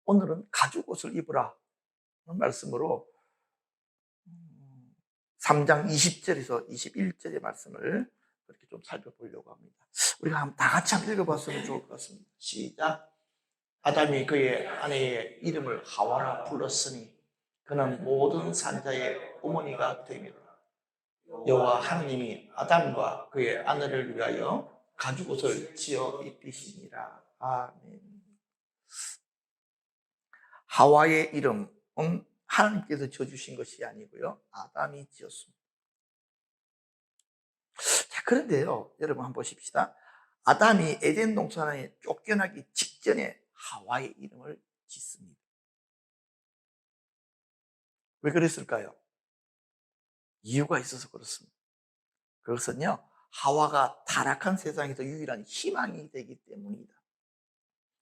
오늘은 가죽 옷을 입으라 하는 말씀으로 3장 20절에서 21절의 말씀을 그렇게 좀 살펴보려고 합니다. 우리가 다 같이 한번 읽어봤으면 좋을 것 같습니다. 시작. 아담이 그의 아내의 이름을 하와라 불렀으니 그는 모든 산자의 어머니가 되미라. 여호와 하나님이 아담과 그의 아내를 위하여 가죽옷을 지어 입히시니라. 아멘. 하와의 이름은 하나님께서 지어주신 것이 아니고요, 아담이 지었습니다. 자, 그런데요, 여러분 한번 보십시다. 아담이 에덴 동산에 쫓겨나기 직전에 하와의 이름을 짓습니다. 왜 그랬을까요? 이유가 있어서 그렇습니다. 그것은요, 하와가 타락한 세상에서 유일한 희망이 되기 때문이다.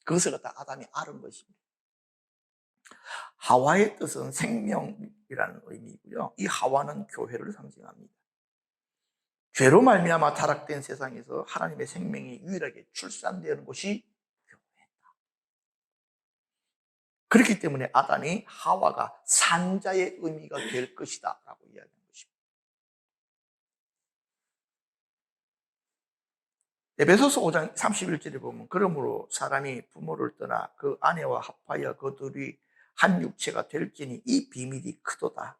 그것을 갖다 아담이 알은 것입니다. 하와의 뜻은 생명이라는 의미이고요, 이 하와는 교회를 상징합니다. 죄로 말미암아 타락된 세상에서 하나님의 생명이 유일하게 출산되는 곳이 교회다. 그렇기 때문에 아담이 하와가 산자의 의미가 될 것이다 라고 이야기한 것입니다. 에베소서 5장 31절에 보면 그러므로 사람이 부모를 떠나 그 아내와 합하여 그들이 한 육체가 될지니 이 비밀이 크도다.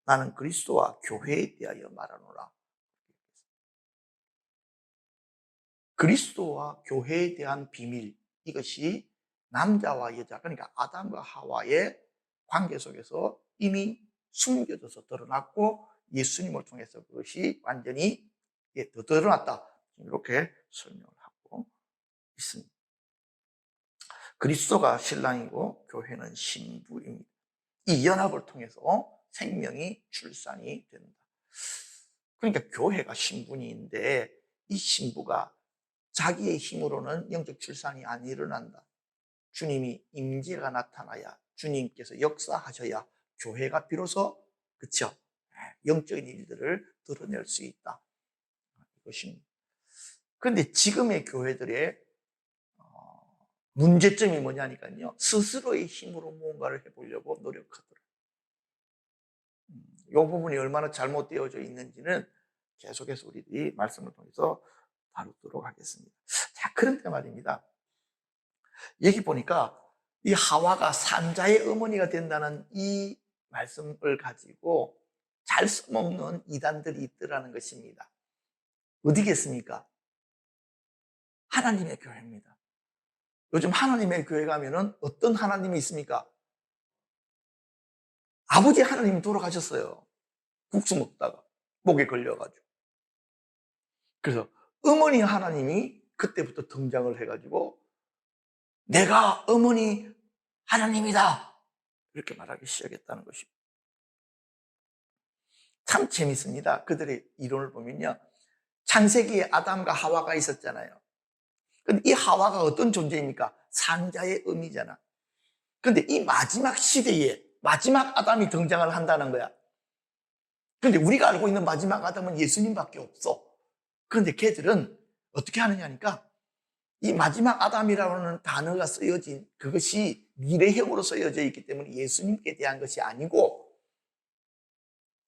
나는 그리스도와 교회에 대하여 말하노라. 그리스도와 교회에 대한 비밀, 이것이 남자와 여자, 그러니까 아담과 하와의 관계 속에서 이미 숨겨져서 드러났고 예수님을 통해서 그것이 완전히 더 드러났다, 이렇게 설명을 하고 있습니다. 그리스도가 신랑이고 교회는 신부입니다. 이 연합을 통해서 생명이 출산이 된다. 그러니까 교회가 신부인데 이 신부가 자기의 힘으로는 영적 출산이 안 일어난다. 주님이 임재가 나타나야, 주님께서 역사하셔야 교회가 비로소, 그렇죠, 영적인 일들을 드러낼 수 있다, 이것입니다. 그런데 지금의 교회들의 문제점이 뭐냐니까요, 스스로의 힘으로 무언가를 해보려고 노력하더라고요. 이 부분이 얼마나 잘못되어져 있는지는 계속해서 우리들이 말씀을 통해서 다루도록 하겠습니다. 자, 그런데 말입니다, 여기 보니까 이 하와가 산자의 어머니가 된다는 이 말씀을 가지고 잘 써먹는 이단들이 있더라는 것입니다. 어디겠습니까? 하나님의 교회입니다. 요즘 하나님의 교회 가면은 어떤 하나님이 있습니까? 아버지 하나님이 돌아가셨어요. 국수 먹다가 목에 걸려가지고. 그래서 어머니 하나님이 그때부터 등장을 해가지고 내가 어머니 하나님이다, 이렇게 말하기 시작했다는 것입니다. 참 재밌습니다. 그들의 이론을 보면요, 창세기에 아담과 하와가 있었잖아요. 근데 이 하와가 어떤 존재입니까? 산자의 의미잖아. 근데 이 마지막 시대에 마지막 아담이 등장을 한다는 거야. 근데 우리가 알고 있는 마지막 아담은 예수님밖에 없어. 그런데 걔들은 어떻게 하느냐니까, 이 마지막 아담이라는 단어가 쓰여진 그것이 미래형으로 쓰여져 있기 때문에 예수님께 대한 것이 아니고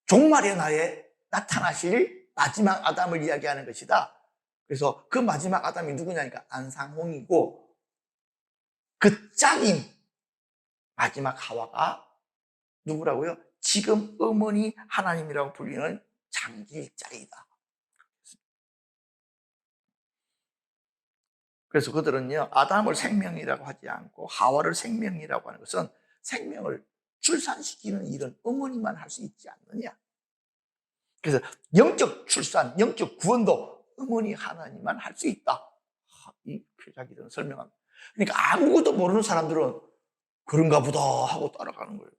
종말의 날에 나타나실 마지막 아담을 이야기하는 것이다. 그래서 그 마지막 아담이 누구냐니까 안상홍이고, 그 짝인 마지막 하와가 누구라고요? 지금 어머니 하나님이라고 불리는 장길자이다. 그래서 그들은요, 아담을 생명이라고 하지 않고 하와를 생명이라고 하는 것은 생명을 출산시키는 일은 어머니만 할 수 있지 않느냐. 그래서 영적 출산, 영적 구원도 어머니 하나님만 할 수 있다, 이 표자기는 설명합니다. 그러니까 아무것도 모르는 사람들은 그런가 보다 하고 따라가는 거예요.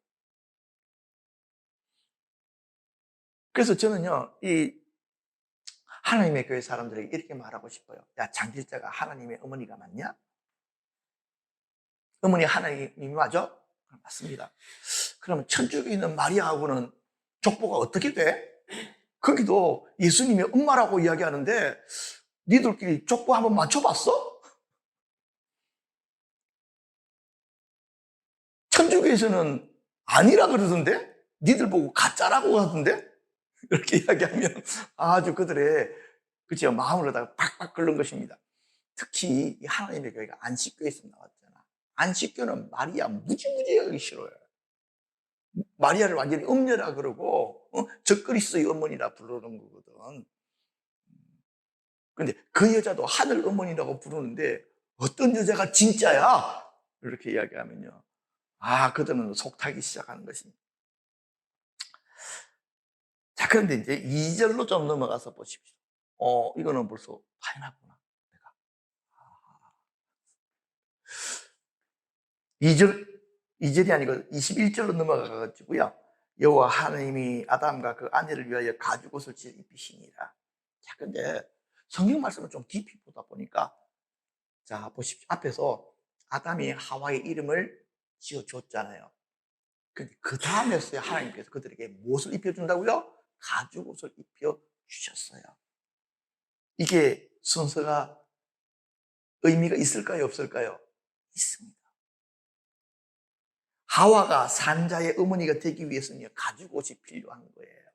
그래서 저는요, 이 하나님의 교회 사람들에게 이렇게 말하고 싶어요. 야, 장길자가 하나님의 어머니가 맞냐? 어머니 하나님이 맞아? 맞습니다. 그러면 천주교에 있는 마리아하고는 족보가 어떻게 돼? 거기도 예수님이 엄마라고 이야기하는데 니들끼리 족보 한번 맞춰봤어? 천주교에서는 아니라 그러던데? 니들 보고 가짜라고 하던데? 이렇게 이야기하면 아주 그들의 그죠 마음을 갖다가 팍팍 끓는 것입니다. 특히 이 하나님의 교회가 안식교에서 나왔잖아. 안식교는 마리아 무지무지하기 싫어요. 마리아를 완전히 음녀라 그러고 적그리스도의 어머니라 부르는 거거든. 근데 그 여자도 하늘 어머니라고 부르는데 어떤 여자가 진짜야? 이렇게 이야기하면요. 아, 그들은 속타기 시작하는 것입니다. 자, 그런데 이제 2절로 좀 넘어가서 보십시오. 이거는 벌써 파해놨구나. 내가. 2절이 아니고 21절로 넘어가가지고요. 여호와 하나님이 아담과 그 아내를 위하여 가죽옷을 지어 입히시니라. 자, 근데 성경 말씀을 좀 깊이 보다 보니까 자, 보십시오. 앞에서 아담이 하와의 이름을 지어줬잖아요. 근데 그 다음에서야 하나님께서 그들에게 무엇을 입혀준다고요? 가죽옷을 입혀주셨어요. 이게 순서가 의미가 있을까요? 없을까요? 있습니다. 하와가 산자의 어머니가 되기 위해서는 가죽옷이 필요한 거예요.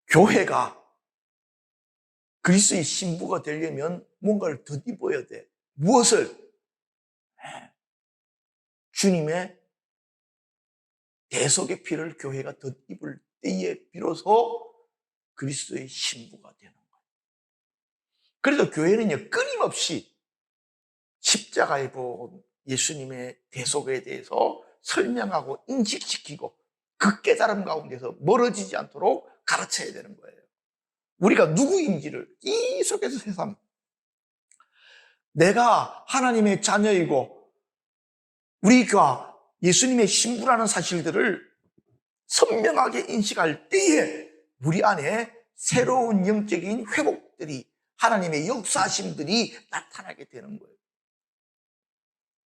교회가 그리스도의 신부가 되려면 뭔가를 덧입어야 돼. 무엇을? 주님의 대속의 피를 교회가 덧입을 때에 비로소 그리스도의 신부가 되는 거예요. 그래서 교회는요, 끊임없이 십자가에 본 예수님의 대속에 대해서 설명하고 인식시키고 그 깨달음 가운데서 멀어지지 않도록 가르쳐야 되는 거예요. 우리가 누구인지를 계속해서 새삼 내가 하나님의 자녀이고 우리가 예수님의 신부라는 사실들을 선명하게 인식할 때에 우리 안에 새로운 영적인 회복들이 하나님의 역사심들이 나타나게 되는 거예요.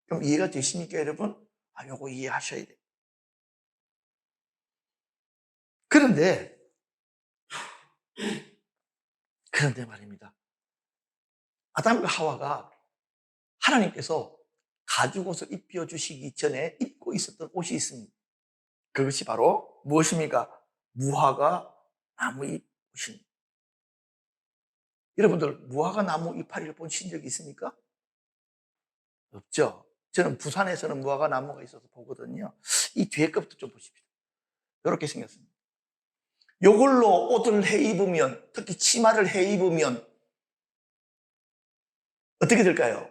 그럼 이해가 되십니까, 여러분? 요거 이해하셔야 돼요. 그런데 말입니다. 아담과 하와가 하나님께서 가죽옷을 입혀주시기 전에 입고 있었던 옷이 있습니다. 그것이 바로 무엇입니까? 무화과 나무 옷입니다. 여러분들 무화과 나무 이파리를 보신 적이 있습니까? 없죠. 저는 부산에서는 무화과 나무가 있어서 보거든요. 이 뒤에 것부터 좀 보십시오. 이렇게 생겼습니다. 이걸로 옷을 해 입으면, 특히 치마를 해 입으면 어떻게 될까요?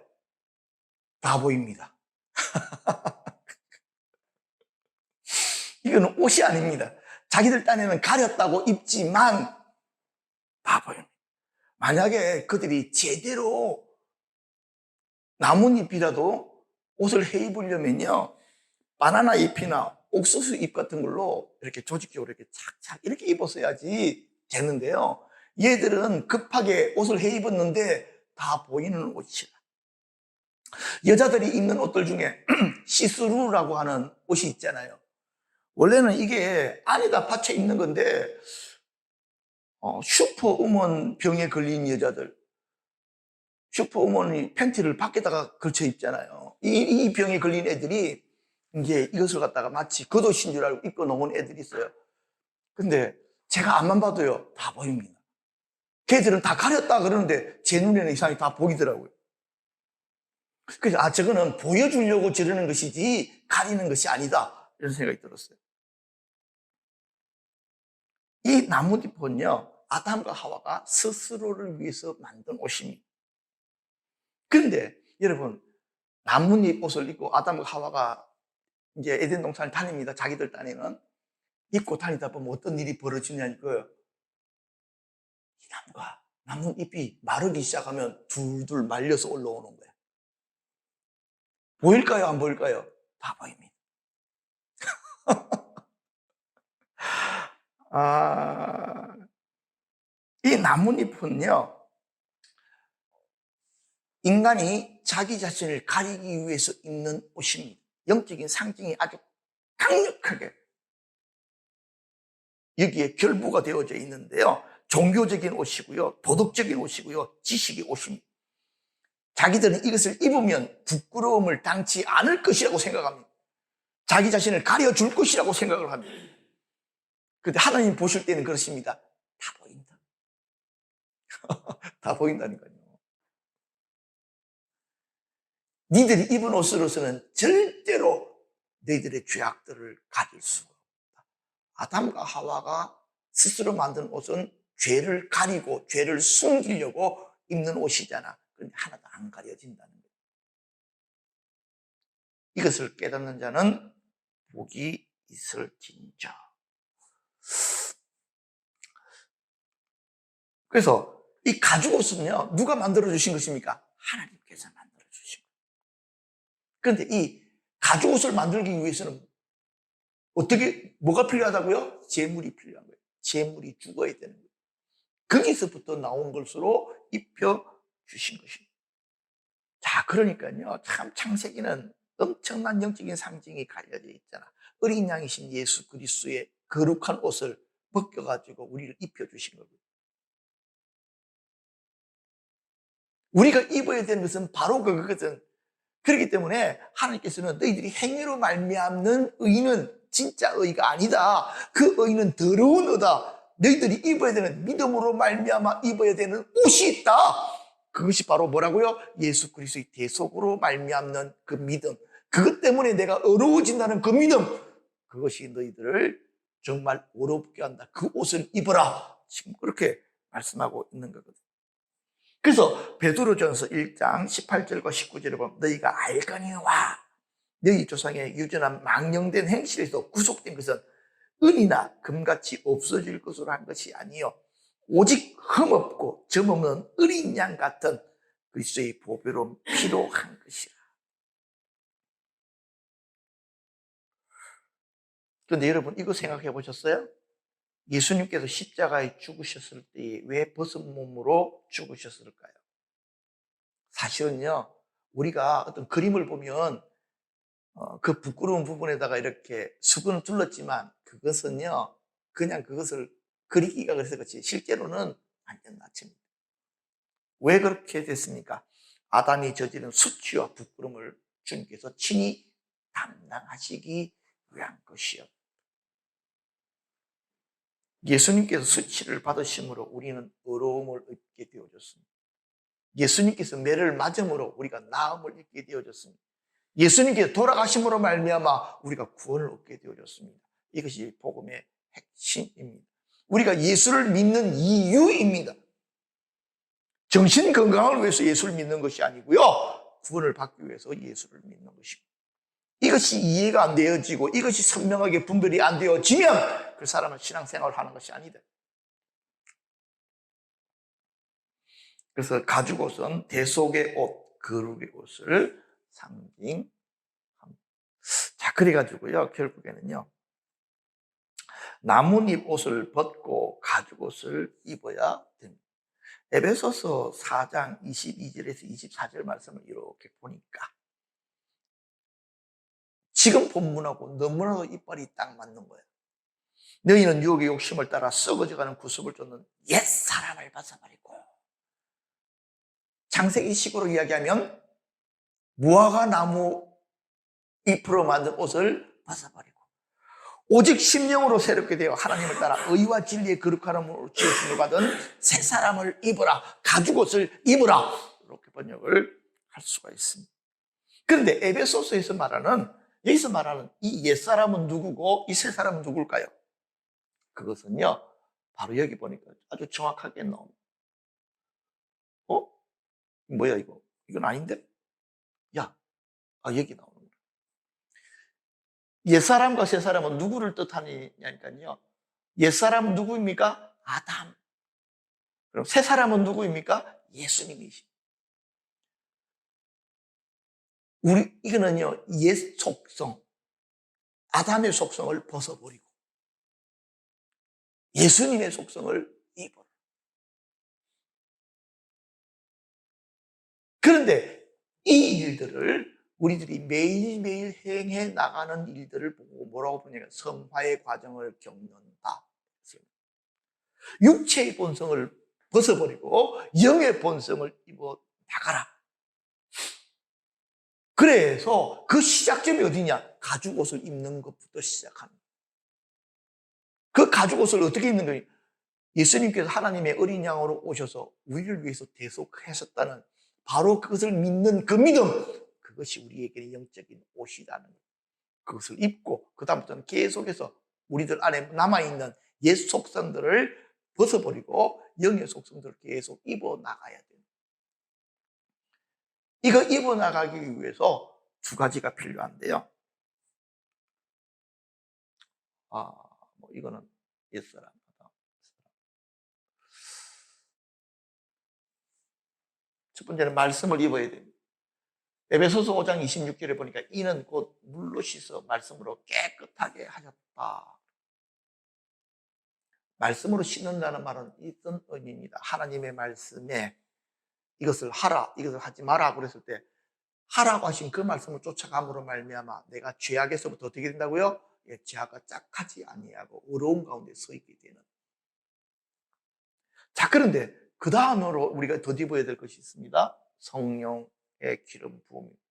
바보입니다. 이거는 옷이 아닙니다. 자기들 딴에는 가렸다고 입지만 바보입니다. 만약에 그들이 제대로 나뭇잎이라도 옷을 해 입으려면요, 바나나 잎이나 옥수수 잎 같은 걸로 이렇게 조직적으로 이렇게 착착 이렇게 입었어야지 되는데요. 얘들은 급하게 옷을 해 입었는데 다 보이는 옷이라. 여자들이 입는 옷들 중에 시스루라고 하는 옷이 있잖아요. 원래는 이게 안에다 받쳐 입는 건데 슈퍼우먼 병에 걸린 여자들, 슈퍼우먼이 팬티를 밖에다가 걸쳐 입잖아요. 이 병에 걸린 애들이 이제 이것을 갖다가 마치 겉옷인 줄 알고 입고 놓은 애들이 있어요. 근데 제가 앞만 봐도요, 다 보입니다. 걔들은 다 가렸다 그러는데 제 눈에는 이상하게 다 보이더라고요. 그래서 저거는 보여주려고 저러는 것이지 가리는 것이 아니다, 이런 생각이 들었어요. 이 나뭇잎은요, 아담과 하와가 스스로를 위해서 만든 옷입니다. 그런데 여러분, 나뭇잎 옷을 입고 아담과 하와가 이제 에덴 동산을 다닙니다. 자기들 딴에는. 입고 다니다 보면 어떤 일이 벌어지냐니까요. 이 나뭇잎이 마르기 시작하면 둘둘 말려서 올라오는 거예요. 보일까요? 안 보일까요? 다 보입니다. 이 나뭇잎은요, 인간이 자기 자신을 가리기 위해서 입는 옷입니다. 영적인 상징이 아주 강력하게 여기에 결부가 되어져 있는데요. 종교적인 옷이고요, 도덕적인 옷이고요, 지식의 옷입니다. 자기들은 이것을 입으면 부끄러움을 당치 않을 것이라고 생각합니다. 자기 자신을 가려줄 것이라고 생각을 합니다. 그런데 하나님 보실 때는 그렇습니다. 다 보인다. 다 보인다니까요. 니들이 입은 옷으로서는 절대로 너희들의 죄악들을 가릴 수가 없다. 아담과 하와가 스스로 만든 옷은 죄를 가리고 죄를 숨기려고 입는 옷이잖아. 그런데 하나도 안 가려진다는 거예요. 이것을 깨닫는 자는 복이 있을진저. 그래서 이 가죽옷은요, 누가 만들어주신 것입니까? 하나님께서 만들어주신 거예요. 그런데 이 가죽옷을 만들기 위해서는 뭐가 필요하다고요? 재물이 필요한 거예요. 재물이 죽어야 되는 거예요. 거기서부터 나온 것으로 입혀주신 것입니다. 자, 그러니까요, 참 창세기는 엄청난 영적인 상징이 가려져 있잖아. 어린 양이신 예수 그리스도의 거룩한 옷을 벗겨가지고 우리를 입혀주신 거고요. 우리가 입어야 되는 것은 바로 그거거든. 그렇기 때문에 하나님께서는 너희들이 행위로 말미암는 의는 진짜 의가 아니다. 그 의는 더러운 의다. 너희들이 입어야 되는 믿음으로 말미암아 입어야 되는 옷이 있다. 그것이 바로 뭐라고요? 예수 그리스도의 대속으로 말미암는 그 믿음. 그것 때문에 내가 어려워진다는 그 믿음. 그것이 너희들을 정말 어렵게 한다. 그 옷을 입어라. 지금 그렇게 말씀하고 있는 거거든. 그래서 베드로전서 1장 18절과 19절에 보면 너희가 알거니와 너희 조상의 유전한 망령된 행실에서 구속된 것은 은이나 금같이 없어질 것으로 한 것이 아니요 오직 흠없고 점없는 어린 양 같은 그리스도의 보배로운 피로 한 것이라. 그런데 여러분 이거 생각해 보셨어요? 예수님께서 십자가에 죽으셨을 때 왜 벗은 몸으로 죽으셨을까요? 사실은요, 우리가 어떤 그림을 보면 그 부끄러운 부분에다가 이렇게 수건을 둘렀지만 그것은요, 그냥 그것을 그리기가 그래서 그렇지 실제로는 완전 나침입니다. 왜 그렇게 됐습니까? 아담이 저지른 수치와 부끄러움을 주님께서 친히 담당하시기 위한 것이요. 예수님께서 수치를 받으심으로 우리는 의로움을 얻게 되어졌습니다. 예수님께서 매를 맞음으로 우리가 나음을 얻게 되어졌습니다. 예수님께서 돌아가심으로 말미암아 우리가 구원을 얻게 되어졌습니다. 이것이 복음의 핵심입니다. 우리가 예수를 믿는 이유입니다. 정신 건강을 위해서 예수를 믿는 것이 아니고요, 구원을 받기 위해서 예수를 믿는 것입니다. 이것이 이해가 안 되어지고 이것이 선명하게 분별이 안 되어지면 그 사람은 신앙생활을 하는 것이 아니다. 그래서 가죽옷은 대속의 옷, 거룩의 옷을 상징합니다. 자, 그래가지고요, 결국에는요, 나뭇잎 옷을 벗고 가죽옷을 입어야 됩니다. 에베소서 4장 22절에서 24절 말씀을 이렇게 보니까 지금 본문하고 너무나도 이빨이 딱 맞는 거예요. 너희는 유혹의 욕심을 따라 썩어져가는 구습을 쫓는 옛사람을 벗어버리고, 창세기식으로 이야기하면 무화과 나무 잎으로 만든 옷을 벗어버리고 오직 심령으로 새롭게 되어 하나님을 따라 의와 진리의 거룩함으로 지으심을 받은 새 사람을 입어라. 가죽옷을 입어라. 이렇게 번역을 할 수가 있습니다. 그런데 에베소서에서 말하는, 여기서 말하는 이 옛사람은 누구고 이 새 사람은 누굴까요? 그것은요, 바로 여기 보니까 아주 정확하게 나옵니다. 뭐야 이거? 이건 아닌데? 야, 여기 나오는 거야. 옛사람과 새사람은 누구를 뜻하느냐니까요. 옛사람은 누구입니까? 아담. 그럼 새사람은 누구입니까? 예수님이십니다. 이거는요, 옛 속성, 아담의 속성을 벗어버리고 예수님의 속성을 입어라. 그런데 이 일들을 우리들이 매일매일 행해 나가는 일들을 보고 뭐라고 보냐면 성화의 과정을 겪는다. 육체의 본성을 벗어버리고 영의 본성을 입어 나가라. 그래서 그 시작점이 어디냐? 가죽 옷을 입는 것부터 시작합니다. 그 가죽 옷을 어떻게 입는 거예요? 예수님께서 하나님의 어린 양으로 오셔서 우리를 위해서 대속하셨다는 바로 그것을 믿는 그 믿음, 그것이 우리에게 영적인 옷이라는 거예요. 그것을 입고 그 다음부터는 계속해서 우리들 안에 남아있는 옛 속성들을 벗어버리고 영의 속성들을 계속 입어나가야 돼요. 이거 입어나가기 위해서 두 가지가 필요한데요. 이거는 옛사람. 첫 번째는 말씀을 입어야 됩니다. 에베소서 5장 26절에 보니까 이는 곧 물로 씻어 말씀으로 깨끗하게 하셨다. 말씀으로 씻는다는 말은 어떤 의미입니다. 하나님의 말씀에 이것을 하라, 이것을 하지 마라 그랬을 때 하라고 하신 그 말씀을 쫓아감으로 말미암아 내가 죄악에서부터 어떻게 된다고요? 죄악과 짝하지 아니하고 어려움 가운데 서 있게 되는. 자, 그런데 그 다음으로 우리가 덧입어야 될 것이 있습니다. 성령의 기름 부음입니다.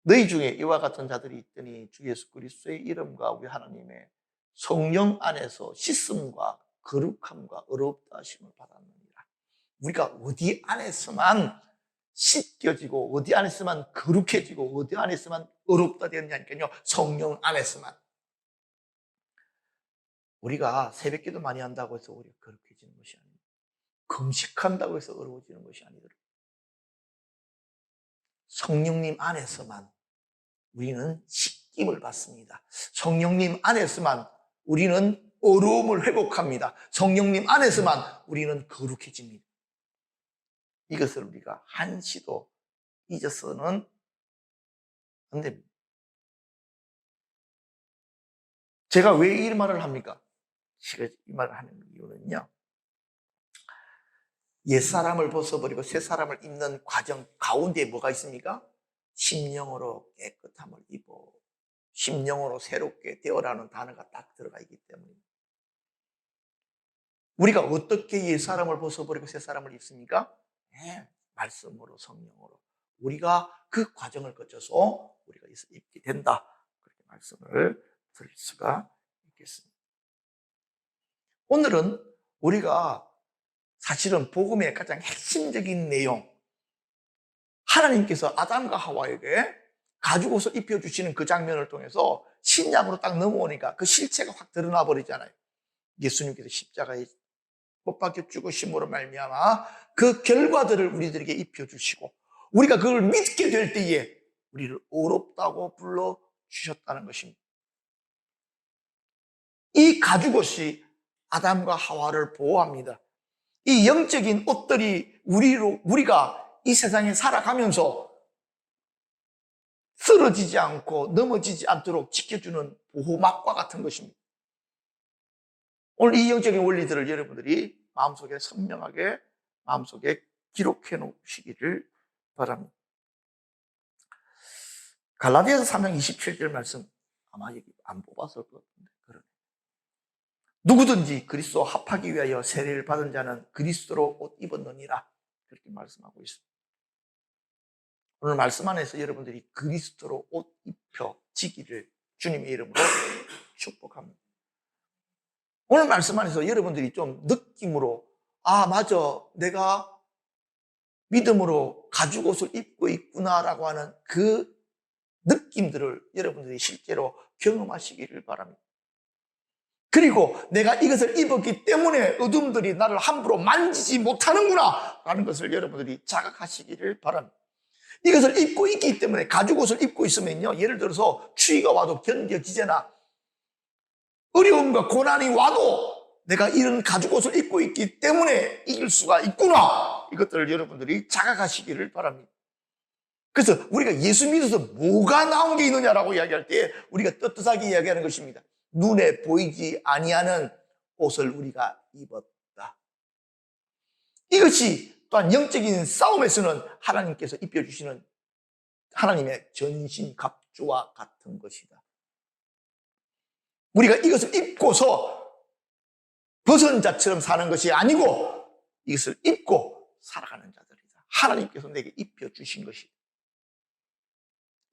너희 중에 이와 같은 자들이 있더니 주 예수 그리스도의 이름과 우리 하나님의 성령 안에서 씻음과 거룩함과 의롭다 하심을 받았느니라. 우리가 어디 안에서만 씻겨지고 어디 안에서만 거룩해지고 어디 안에서만 의롭다 되느냐니까요. 성령 안에서만. 우리가 새벽기도 많이 한다고 해서 우리가 거룩해지는 것이 아닙니다. 금식한다고 해서 어려워지는 것이 아니더라고요. 성령님 안에서만 우리는 씻김을 받습니다. 성령님 안에서만 우리는 어려움을 회복합니다. 성령님 안에서만 우리는 거룩해집니다. 이것을 우리가 한시도 잊어서는 안 됩니다. 제가 왜 이 말을 합니까? 제가 이 말을 하는 이유는요. 옛사람을 벗어버리고 새사람을 입는 과정 가운데 뭐가 있습니까? 심령으로 깨끗함을 입어 심령으로 새롭게 되어라는 단어가 딱 들어가 있기 때문입니다. 우리가 어떻게 옛사람을 벗어버리고 새사람을 입습니까? 네, 말씀으로 성령으로 우리가 그 과정을 거쳐서 우리가 입게 된다. 그렇게 말씀을 드릴 수가 있겠습니다. 오늘은 우리가 사실은 복음의 가장 핵심적인 내용, 하나님께서 아담과 하와에게 가죽옷을 입혀주시는 그 장면을 통해서 신약으로 딱 넘어오니까 그 실체가 확 드러나 버리잖아요. 예수님께서 십자가에 못 박혀 죽으심으로 말미암아 그 결과들을 우리들에게 입혀주시고 우리가 그걸 믿게 될 때에 우리를 의롭다고 불러주셨다는 것입니다. 이 가죽옷이 아담과 하와를 보호합니다. 이 영적인 옷들이 우리가 이 세상에 살아가면서 쓰러지지 않고 넘어지지 않도록 지켜주는 보호막과 같은 것입니다. 오늘 이 영적인 원리들을 여러분들이 마음속에 선명하게 마음속에 기록해 놓으시기를 바랍니다. 갈라디아서 3장 27절 말씀 아마 여기 안 뽑았을 것 같은데 그러네. 누구든지 그리스도와 합하기 위하여 세례를 받은 자는 그리스도로 옷 입었느니라 그렇게 말씀하고 있습니다. 오늘 말씀 안에서 여러분들이 그리스도로 옷 입혀지기를 주님의 이름으로 축복합니다. 오늘 말씀 안에서 여러분들이 좀 느낌으로 맞아 내가 믿음으로 가죽옷을 입고 있구나라고 하는 그 느낌들을 여러분들이 실제로 경험하시기를 바랍니다. 그리고 내가 이것을 입었기 때문에 어둠들이 나를 함부로 만지지 못하는구나 라는 것을 여러분들이 자각하시기를 바랍니다. 이것을 입고 있기 때문에 가죽옷을 입고 있으면요 예를 들어서 추위가 와도 견뎌지잖아. 어려움과 고난이 와도 내가 이런 가죽옷을 입고 있기 때문에 이길 수가 있구나. 이것들을 여러분들이 자각하시기를 바랍니다. 그래서 우리가 예수 믿어서 뭐가 나온 게 있느냐라고 이야기할 때 우리가 떳떳하게 이야기하는 것입니다. 눈에 보이지 아니하는 옷을 우리가 입었다. 이것이 또한 영적인 싸움에서는 하나님께서 입혀주시는 하나님의 전신 갑주와 같은 것이다. 우리가 이것을 입고서 벗은 자처럼 사는 것이 아니고 이것을 입고 살아가는 자들이다. 하나님께서 내게 입혀주신 것이다.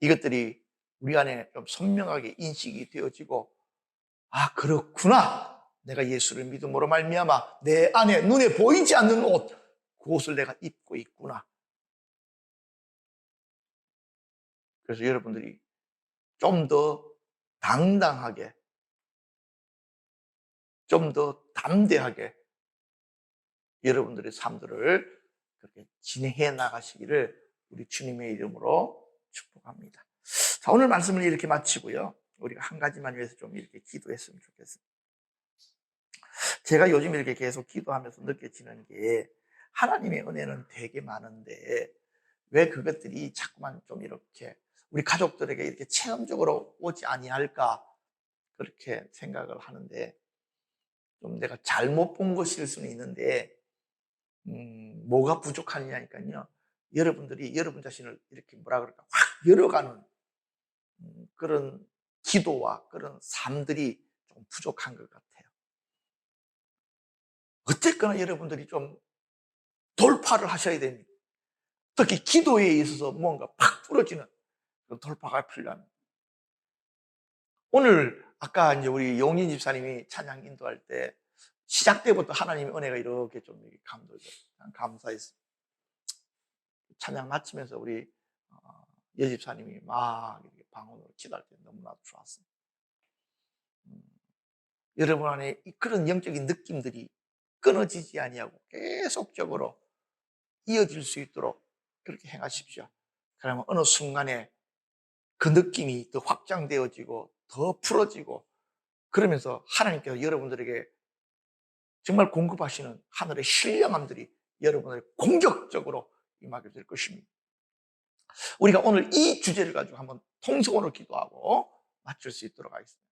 이것들이 우리 안에 좀 선명하게 인식이 되어지고, 아, 그렇구나. 내가 예수를 믿음으로 말미암아 내 안에 눈에 보이지 않는 옷, 그 옷을 내가 입고 있구나. 그래서 여러분들이 좀 더 당당하게, 좀 더 담대하게 여러분들의 삶들을 그렇게 진행해 나가시기를 우리 주님의 이름으로 축복합니다. 자, 오늘 말씀을 이렇게 마치고요. 우리가 한 가지만 위해서 좀 이렇게 기도했으면 좋겠습니다. 제가 요즘 이렇게 계속 기도하면서 느껴지는 게, 하나님의 은혜는 되게 많은데 왜 그것들이 자꾸만 좀 이렇게 우리 가족들에게 이렇게 체험적으로 오지 아니할까, 그렇게 생각을 하는데, 좀 내가 잘못 본 것일 수는 있는데, 뭐가 부족하냐니까요. 여러분들이 여러분 자신을 이렇게 뭐라 그럴까, 확 열어가는 그런 기도와 그런 삶들이 좀 부족한 것 같아요. 어쨌거나 여러분들이 좀 돌파를 하셔야 됩니다. 특히 기도에 있어서 뭔가 팍 부러지는 그런 돌파가 필요합니다. 오늘 아까 이제 우리 용인 집사님이 찬양 인도할 때 시작 때부터 하나님의 은혜가 이렇게 좀 감동적이었어요. 감사했어요. 찬양 마치면서 우리 여집사님이 막 이렇게 방언으로 기도할 때 너무나도 좋았어요. 여러분 안에 그런 영적인 느낌들이 끊어지지 아니하고 계속적으로 이어질 수 있도록 그렇게 행하십시오. 그러면 어느 순간에 그 느낌이 더 확장되어지고 더 풀어지고, 그러면서 하나님께서 여러분들에게 정말 공급하시는 하늘의 신령함들이 여러분을 공격적으로 임하게 될 것입니다. 우리가 오늘 이 주제를 가지고 한번 통성으로 기도하고 마칠 수 있도록 하겠습니다.